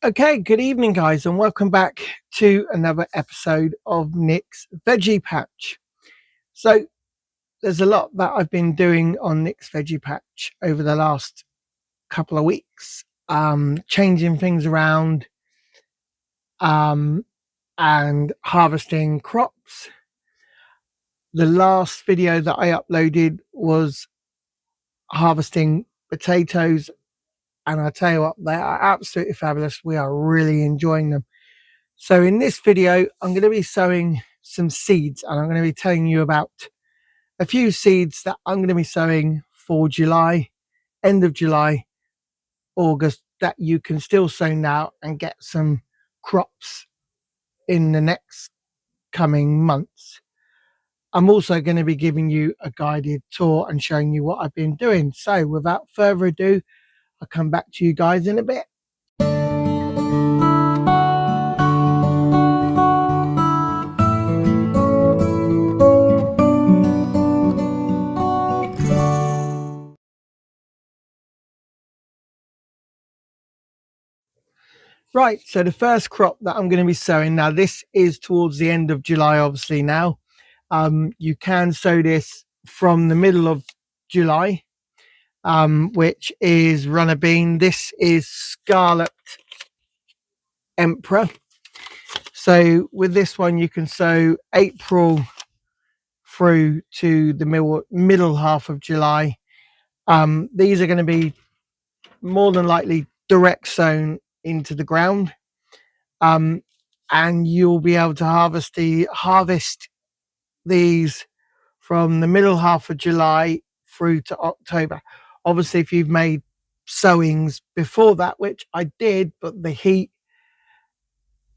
Okay, good evening, guys, and welcome back to another episode of Nick's Veggie Patch. So, there's a lot that I've been doing on Nick's Veggie Patch over the last couple of weeks, changing things around and harvesting crops. The last video that I uploaded was harvesting potatoes, and I tell you what, they are absolutely fabulous. We are really enjoying them. So in this video, I'm going to be sowing some seeds, and I'm going to be telling you about a few seeds that I'm going to be sowing for July, end of July, August, that you can still sow now and get some crops in the next coming months. I'm also going to be giving you a guided tour and showing you what I've been doing. So without further ado, I'll come back to you guys in a bit. Right, so the first crop that I'm going to be sowing, now this is towards the end of July, obviously now. You can sow this from the middle of July, which is runner bean. This is Scarlet Emperor. So with this one, you can sow April through to the middle half of July. These are going to be more than likely direct sown into the ground. And you'll be able to harvest these from the middle half of July through to October. Obviously, if you've made sowings before that, which I did, but the heat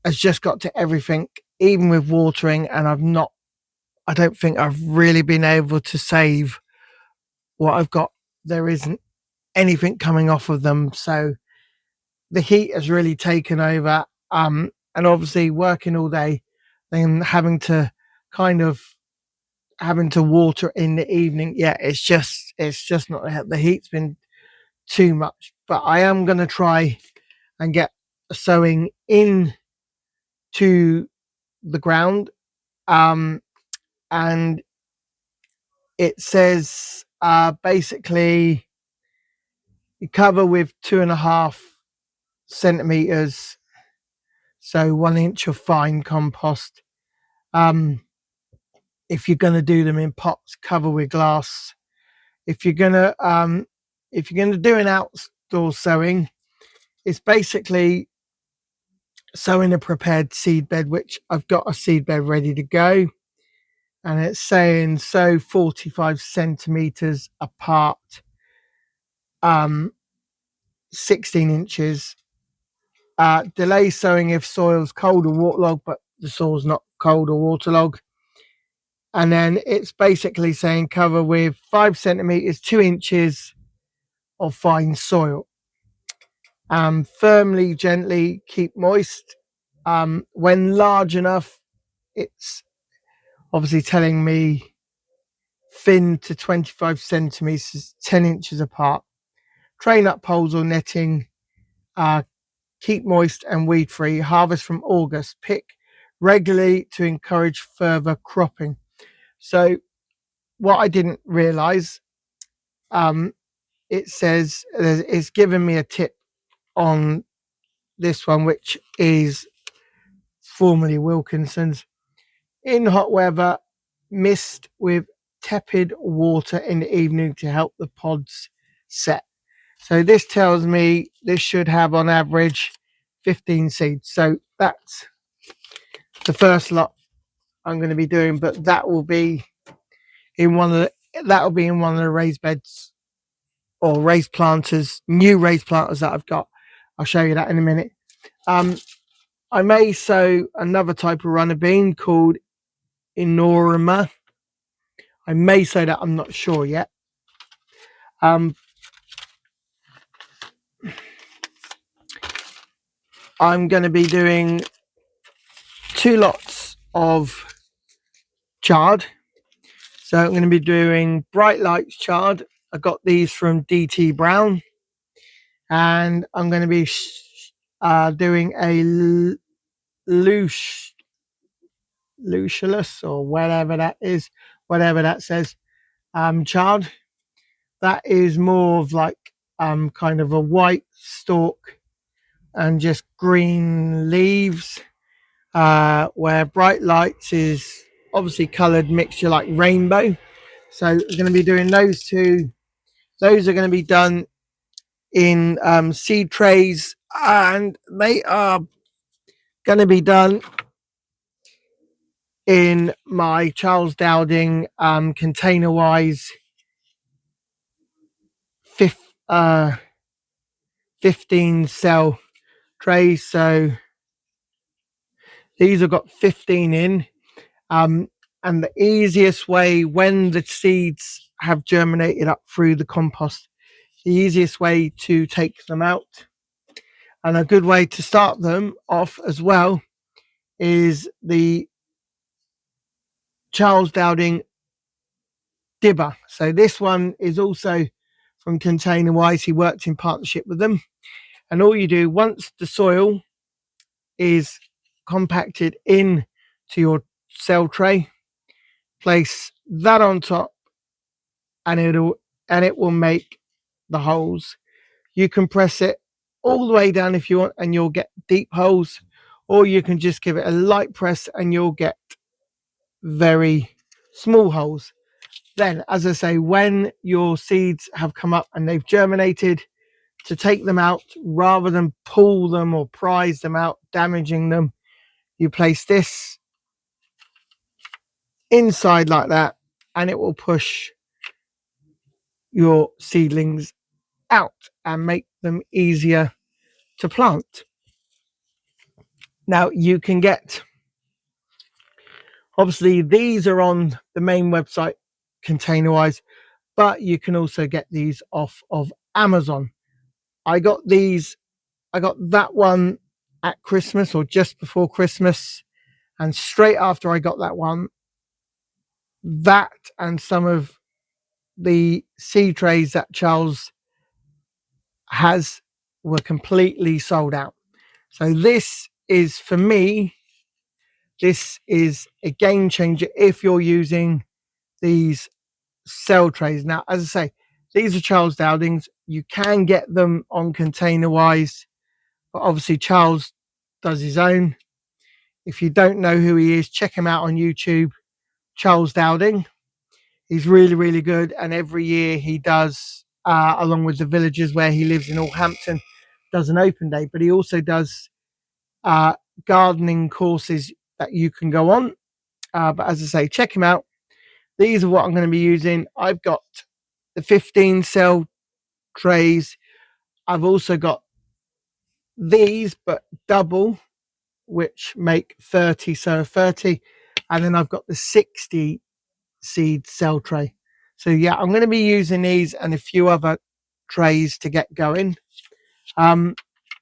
has just got to everything, even with watering, and I don't think I've really been able to save what I've got. There isn't anything coming off of them, so the heat has really taken over. And obviously working all day, then having to water in the evening. Yeah, it's just not, the heat's been too much. But I am going to try and get sowing in to the ground. And it says basically you cover with 2.5 centimeters, so 1 inch of fine compost. If you're going to do them in pots, cover with glass. If you're going to do an outdoor sowing, it's basically sowing a prepared seed bed, which I've got a seed bed ready to go, and it's saying sow 45 centimeters apart, 16 inches. Delay sowing if soil's cold or waterlogged, but the soil's not cold or waterlogged. And then it's basically saying cover with 5 centimeters, 2 inches of fine soil. Firmly, gently keep moist. When large enough, it's obviously telling me thin to 25 centimeters, 10 inches apart. Train up poles or netting. Keep moist and weed free. Harvest from August. Pick regularly to encourage further cropping. So what I didn't realize, it says it's given me a tip on this one, which is formerly Wilkinson's. In hot weather, mist with tepid water in the evening to help the pods set. So this tells me this should have on average 15 seeds. So that's the first lot I'm going to be doing, but that will be in one of the raised beds or raised planters, new raised planters that I've got. I'll show you that in a minute. I may sow another type of runner bean called Enorma. I may sow that, I'm not sure yet. I'm going to be doing 2 lots of chard. So I'm going to be doing Bright Lights chard. I got these from DT Brown, and I'm going to be doing a luciolus or whatever that is, whatever that says, chard. That is more of like kind of a white stalk and just green leaves, where bright lights is obviously coloured mixture like rainbow. So we're going to be doing those two. Those are going to be done in seed trays, and they are going to be done in my Charles Dowding container wise 15 cell trays. So these have got 15 in, and the easiest way, when the seeds have germinated up through the compost, the easiest way to take them out, and a good way to start them off as well, is the Charles Dowding dibber. So this one is also from Container Wise. He worked in partnership with them, and all you do, once the soil is compacted in to your cell tray, place that on top, and it will make the holes. You can press it all the way down if you want, and you'll get deep holes, or you can just give it a light press and you'll get very small holes. Then, as I say, when your seeds have come up and they've germinated, to take them out, rather than pull them or prise them out, damaging them, you place this inside like that, and it will push your seedlings out and make them easier to plant. Now you can get, obviously these are on the main website Container Wise, but you can also get these off of Amazon. I got that one at Christmas or just before Christmas, and straight after I got that one, that and some of the seed trays that Charles has were completely sold out. So this is, for me, this is a game changer if you're using these cell trays. Now, as I say, these are Charles Dowdings. You can get them on Container Wise, but obviously Charles does his own. If you don't know who he is, check him out on YouTube, Charles Dowding. He's really, really good. And every year he does, along with the villagers where he lives in Alhampton, does an open day. But he also does gardening courses that you can go on. But as I say, check him out. These are what I'm going to be using. I've got the 15 cell trays. I've also got these, but double, which make 30. So 30. And then I've got the 60 seed cell tray. So yeah, I'm going to be using these and a few other trays to get going. The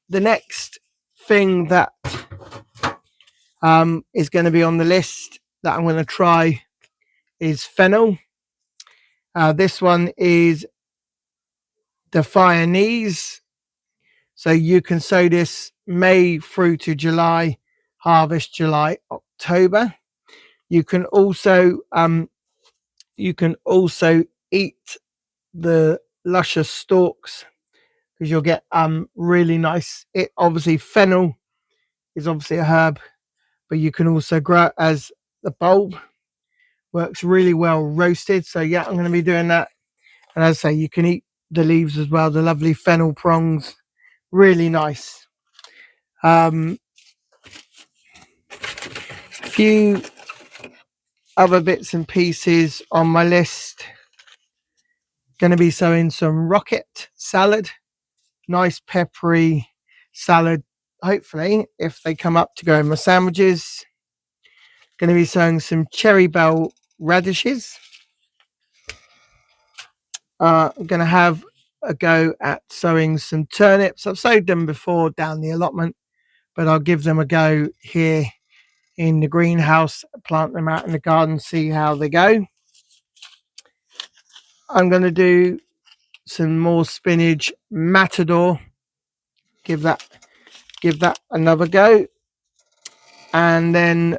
next thing that is going to be on the list that I'm going to try is fennel. This one is the fire knees. So you can sow this May through to July, harvest July, October. You can also eat the luscious stalks, because you'll get really nice. It obviously, fennel is obviously a herb, but you can also grow it as the bulb. Works really well roasted. So yeah, I'm going to be doing that. And as I say, you can eat the leaves as well, the lovely fennel prongs, really nice. A few other bits and pieces on my list. Going to be sowing some rocket salad, nice peppery salad, hopefully, if they come up to go in my sandwiches. Going to be sowing some cherry bell radishes. I'm going to have a go at sowing some turnips. I've sowed them before down the allotment, but I'll give them a go here in the greenhouse, plant them out in the garden, see how they go. I'm going to do some more spinach matador, give that give that another go, and then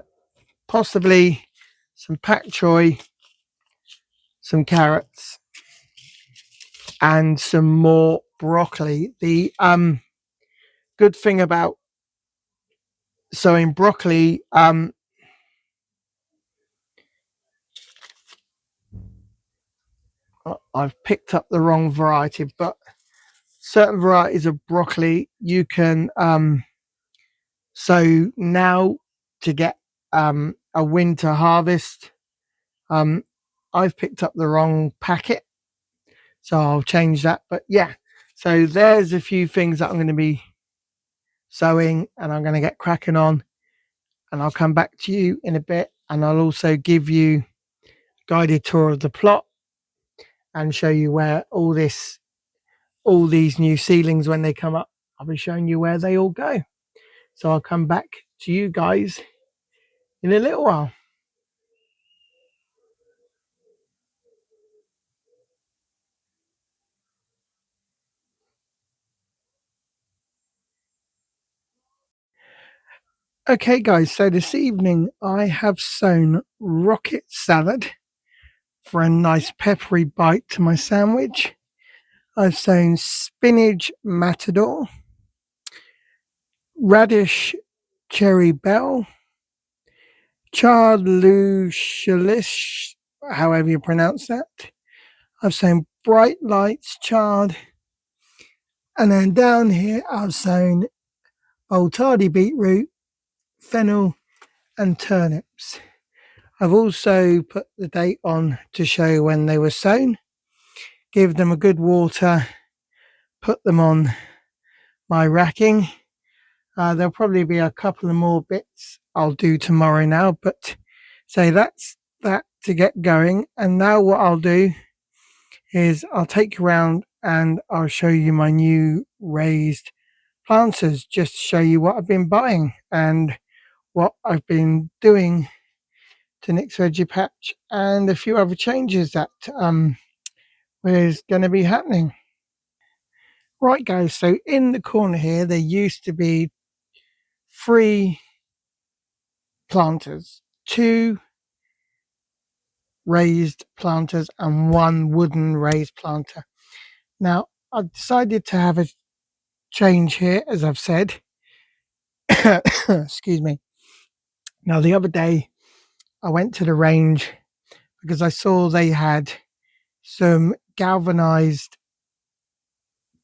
possibly some pak choi, some carrots, and some more broccoli. The good thing about sowing broccoli, I've picked up the wrong variety, but certain varieties of broccoli you can sow now to get a winter harvest. I've picked up the wrong packet, so I'll change that. But yeah, so there's a few things that I'm going to be sowing and I'm going to get cracking on, and I'll come back to you in a bit, and I'll also give you a guided tour of the plot and show you where all these new seedlings, when they come up, I'll be showing you where they all go. So I'll come back to you guys in a little while. Okay guys, so this evening I have sown rocket salad for a nice peppery bite to my sandwich. I've sown spinach matador, radish cherry bell, chard luciolish, however you pronounce that. I've sown bright lights chard, and then down here I've sown Boltardi beetroot, fennel, and turnips. I've also put the date on to show when they were sown. Give them a good water, put them on my racking. There'll probably be a couple of more bits I'll do tomorrow now, but so that's that to get going. And now what I'll do is I'll take you around and I'll show you my new raised planters, just to show you what I've been buying and what I've been doing to Nick's Veggie Patch, and a few other changes that is going to be happening. Right guys, so in the corner here there used to be 3 planters, 2 raised planters and 1 wooden raised planter. Now I've decided to have a change here, as I've said. Excuse me. Now the other day I went to the range because I saw they had some galvanized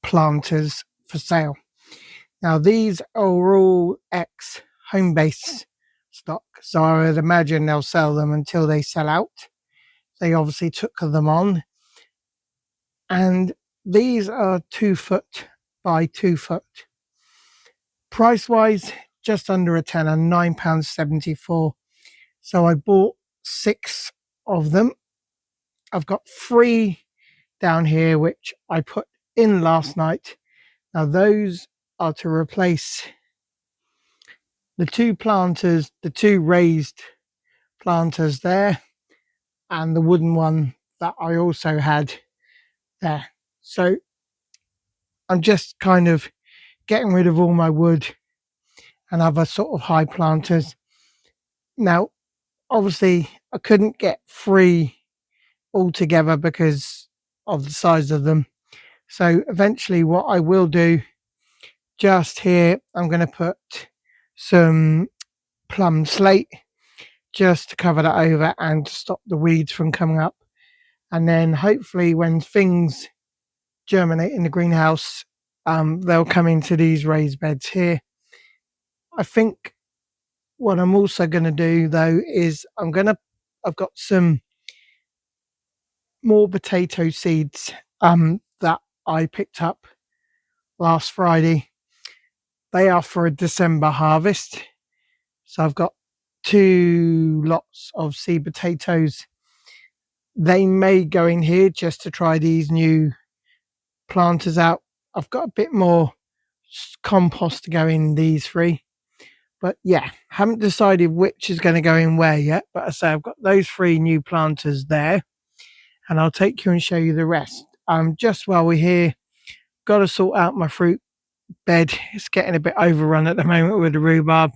planters for sale. Now these are all ex home base stock, so I would imagine they'll sell them until they sell out. They obviously took them on, and these are 2 foot by 2 foot. Price wise, just under a tenner, £9.74. So I bought 6 of them. I've got 3 down here which I put in last night. Now those are to replace the 2 planters, the 2 raised planters there, and the wooden one that I also had there. So I'm just kind of getting rid of all my wood and other sort of high planters. Now obviously I couldn't get 3 all together because of the size of them, so eventually what I will do, just here I'm going to put some plum slate just to cover that over and to stop the weeds from coming up, and then hopefully when things germinate in the greenhouse, they'll come into these raised beds here. I think what I'm also going to do though is I've got some more potato seeds that I picked up last Friday. They are for a December harvest, so I've got 2 lots of seed potatoes. They may go in here just to try these new planters out. I've got a bit more compost to go in these 3, but yeah, haven't decided which is going to go in where yet. But I say I've got those 3 new planters there, and I'll take you and show you the rest. Just while we're here, got to sort out my fruit bed. It's getting a bit overrun at the moment with the rhubarb.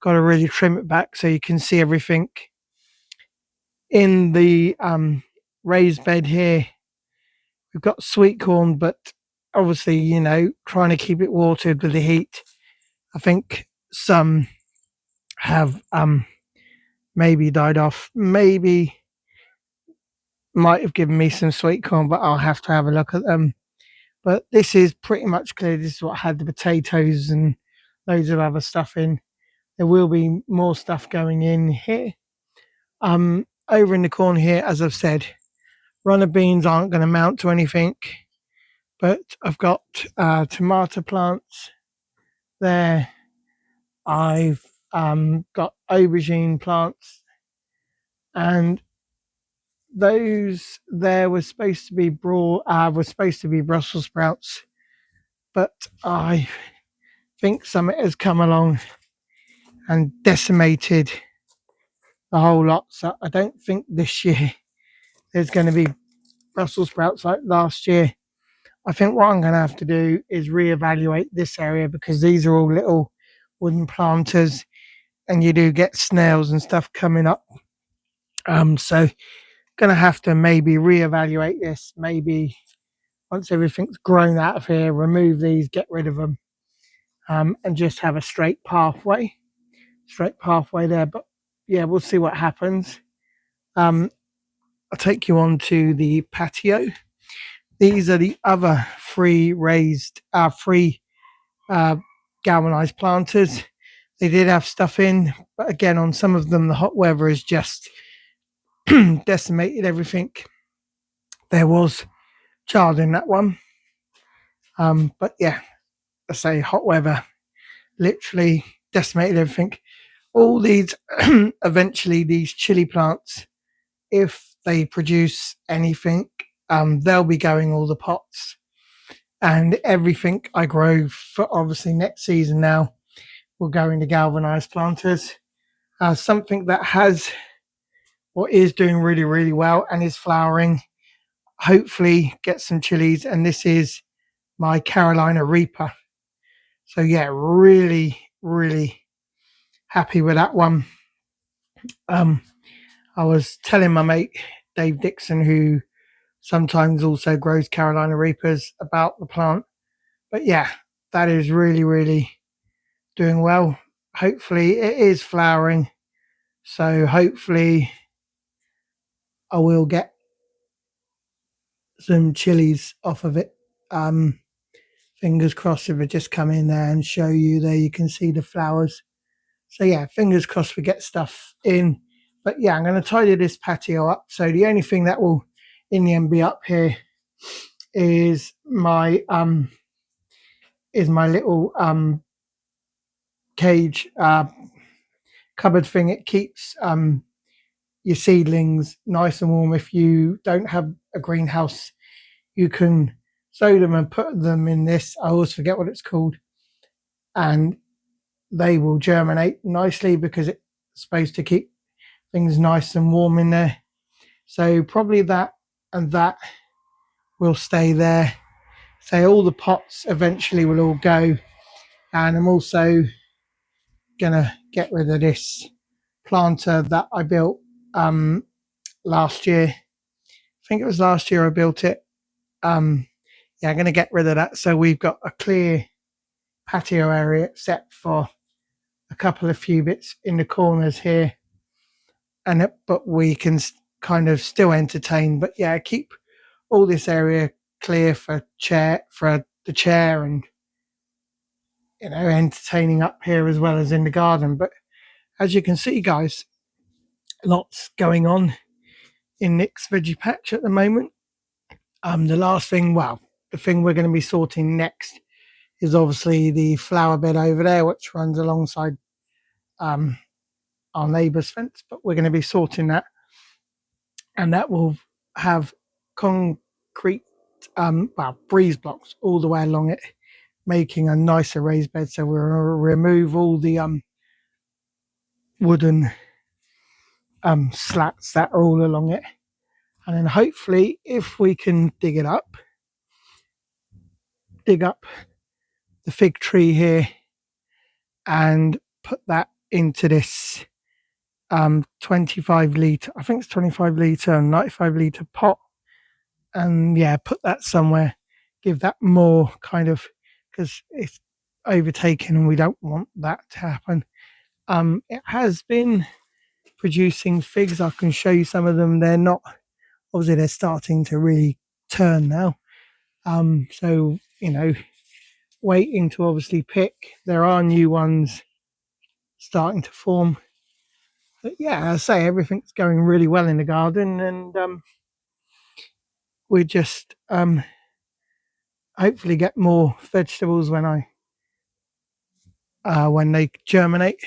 Got to really trim it back so you can see everything. In the raised bed here, we've got sweet corn, but obviously, trying to keep it watered with the heat. I think some have maybe died off. Maybe might have given me some sweet corn, but I'll have to have a look at them. But this is pretty much clear. This is what had the potatoes and loads of other stuff in. There will be more stuff going in here. Over in the corner here, as I've said, runner beans aren't going to mount to anything, but I've got tomato plants there. I've got aubergine plants, and those there were supposed to be Brussels sprouts, but I think something has come along and decimated the whole lot. So I don't think this year there's going to be Brussels sprouts like last year. I think what I'm going to have to do is reevaluate this area, because these are all little wooden planters and you do get snails and stuff coming up. So going to have to maybe reevaluate this. Maybe once everything's grown out of here, remove these, get rid of them, and just have a straight pathway there. But yeah, we'll see what happens. I'll take you on to the patio. These are the other three galvanized planters. They did have stuff in, but again, on some of them, the hot weather has just decimated everything. There was child in that one. But yeah, I say hot weather literally decimated everything. All these, eventually, these chili plants, if they produce anything, they'll be going all the pots, and everything I grow for obviously next season now will go into galvanized planters. Something that has or is doing really, really well and is flowering, hopefully get some chilies, and this is my Carolina Reaper. So yeah, really, really happy with that one. I was telling my mate Dave Dixon, who sometimes also grows Carolina Reapers, about the plant. But yeah, that is really, really doing well. Hopefully it is flowering. So hopefully I will get some chilies off of it. Fingers crossed. If I just come in there and show you, there you can see the flowers. So yeah, fingers crossed we get stuff in. But yeah, I'm going to tidy this patio up. So the only thing that will in the end be up here is my little cage cupboard thing. It keeps your seedlings nice and warm. If you don't have a greenhouse, you can sow them and put them in this. I always forget what it's called, and they will germinate nicely because it's supposed to keep things nice and warm in there. So probably that and that will stay there. So all the pots eventually will all go, and I'm also gonna get rid of this planter that I built last year. I think it was last year I built it. Yeah, I'm going to get rid of that. So we've got a clear patio area except for a couple of few bits in the corners here, but we can kind of still entertain. But yeah, keep all this area clear for the chair, and entertaining up here as well as in the garden. But as you can see, guys, lots going on in Nick's veggie patch at the moment. The thing we're going to be sorting next is obviously the flower bed over there, which runs alongside our neighbour's fence. But we're going to be sorting that, and that will have concrete, breeze blocks all the way along it, making a nicer raised bed. So we'll remove all the wooden slats that are all along it, and then hopefully, if we can dig up the fig tree here and put that into this 25 litre, I think it's 25 litre and 95 litre pot, and yeah, put that somewhere, give that more kind of, because it's overtaken and we don't want that to happen. It has been producing figs. I can show you some of them. They're not, obviously they're starting to really turn now, so you know, waiting to obviously pick. There are new ones starting to form, but yeah, as I say, everything's going really well in the garden, and we just hopefully get more vegetables when they germinate,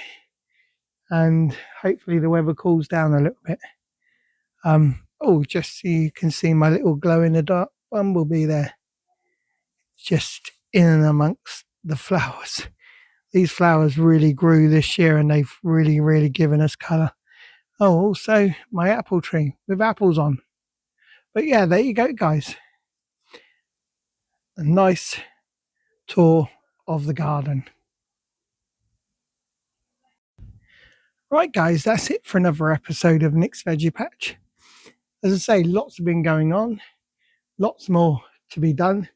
and hopefully the weather cools down a little bit. Oh, just so you can see my little glow in the dark bumblebee there, just in and amongst the flowers. These flowers really grew this year and they've really given us colour. Oh, also my apple tree with apples on. But yeah, there you go, guys. A nice tour of the garden. Right, guys, that's it for another episode of Nick's Veggie Patch. As I say, lots have been going on, lots more to be done.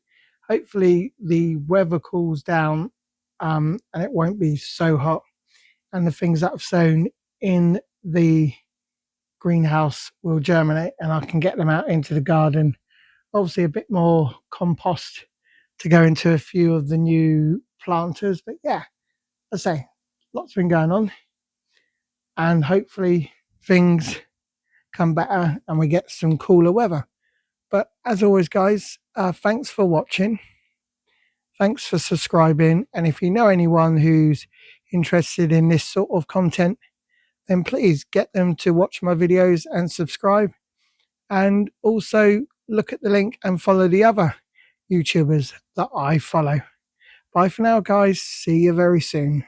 Hopefully the weather cools down and it won't be so hot, and the things that I've sown in the greenhouse will germinate and I can get them out into the garden. Obviously a bit more compost to go into a few of the new planters, but yeah, as I say, lots been going on, and hopefully things come better and we get some cooler weather. But as always, guys, thanks for watching, thanks for subscribing, and if you know anyone who's interested in this sort of content, then please get them to watch my videos and subscribe, and also look at the link and follow the other YouTubers that I follow. Bye for now, guys. See you very soon.